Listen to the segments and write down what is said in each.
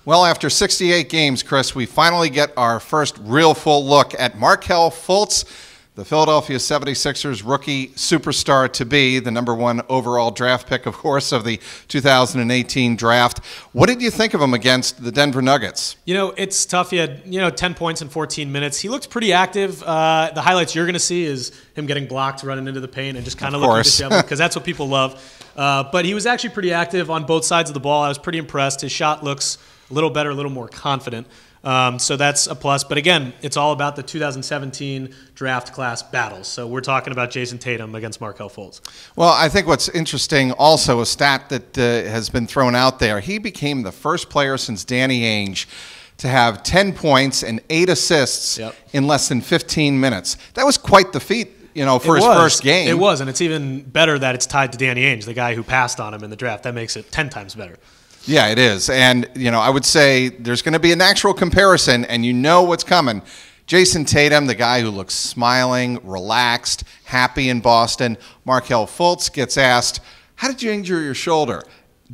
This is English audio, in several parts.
Well, after 68 games, Chris, we finally get our first real full look at Markelle Fultz, the Philadelphia 76ers rookie superstar to be, the #1 overall draft pick, of course, of the 2018 draft. What did you think of him against the Denver Nuggets? You know, it's tough. He had, 10 points in 14 minutes. He looked pretty active. The highlights you're going to see is him getting blocked, running into the paint, and just kind of looking disheveled, because that's what people love. But he was actually pretty active on both sides of the ball. I was pretty impressed. His shot looks a little better, a little more confident. So that's a plus. But again, it's all about the 2017 draft class battles. So we're talking about Jason Tatum against Markelle Fultz. Well, I think what's interesting also, a stat that has been thrown out there, he became the first player since Danny Ainge to have 10 points and 8 assists in less than 15 minutes. That was quite the feat, for his first game. It was, and it's even better that it's tied to Danny Ainge, the guy who passed on him in the draft. That makes it 10 times better. Yeah, it is. And, I would say there's going to be a natural comparison, and you know what's coming. Jason Tatum, the guy who looks smiling, relaxed, happy in Boston. Markelle Fultz gets asked, how did you injure your shoulder?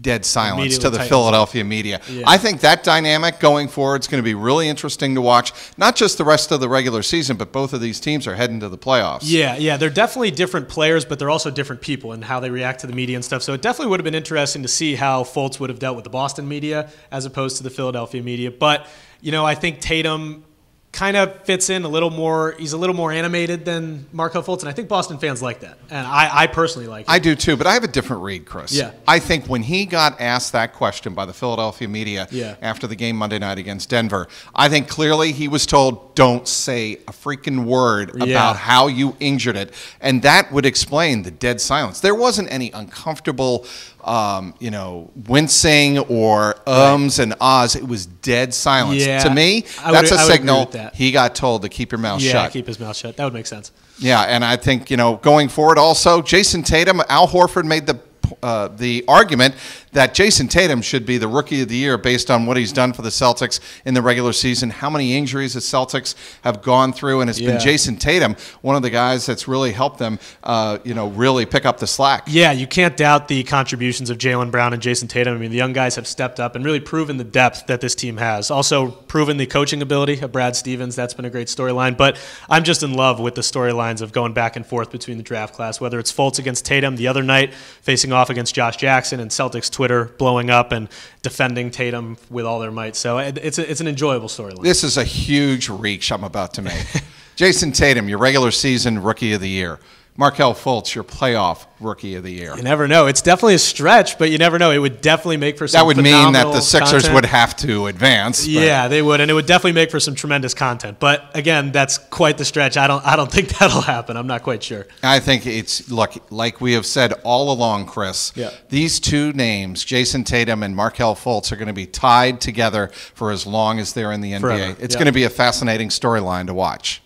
Dead silence to the Philadelphia media. Yeah. I think that dynamic going forward is going to be really interesting to watch. Not just the rest of the regular season, but both of these teams are heading to the playoffs. Yeah, they're definitely different players, but they're also different people and how they react to the media and stuff. So it definitely would have been interesting to see how Fultz would have dealt with the Boston media as opposed to the Philadelphia media. But, I think Tatum kind of fits in a little more. He's a little more animated than Markelle Fultz, and I think Boston fans like that. And I personally like it. I do too, but I have a different read, Chris. Yeah. I think when he got asked that question by the Philadelphia media after the game Monday night against Denver, I think clearly he was told, don't say a freaking word about how you injured it. And that would explain the dead silence. There wasn't any uncomfortable wincing or ums and ahs. It was dead silence. Yeah. To me, that's a signal he got told to keep your mouth shut. Yeah, keep his mouth shut. That would make sense. Yeah, and I think, going forward also, Jason Tatum, Al Horford made the argument that Jason Tatum should be the Rookie of the Year based on what he's done for the Celtics in the regular season, how many injuries the Celtics have gone through, and it's been Jason Tatum, one of the guys that's really helped them, really pick up the slack. Yeah, you can't doubt the contributions of Jaylen Brown and Jason Tatum. I mean, the young guys have stepped up and really proven the depth that this team has. Also proven the coaching ability of Brad Stevens. That's been a great storyline. But I'm just in love with the storylines of going back and forth between the draft class, whether it's Fultz against Tatum the other night, facing off against Josh Jackson, and Celtics Twitter blowing up and defending Tatum with all their might. So it's an enjoyable storyline. This is a huge reach I'm about to make. Jason Tatum, your regular season Rookie of the Year. Markelle Fultz, your playoff Rookie of the Year. You never know. It's definitely a stretch, but you never know. It would definitely make for some That would mean that the content. Sixers would have to advance. Yeah, they would, and it would definitely make for some tremendous content. But again, that's quite the stretch. I don't think that'll happen. I'm not quite sure. I think it's, look, like we have said all along, Chris, these two names, Jason Tatum and Markelle Fultz, are going to be tied together for as long as they're in the NBA. Forever. It's going to be a fascinating storyline to watch.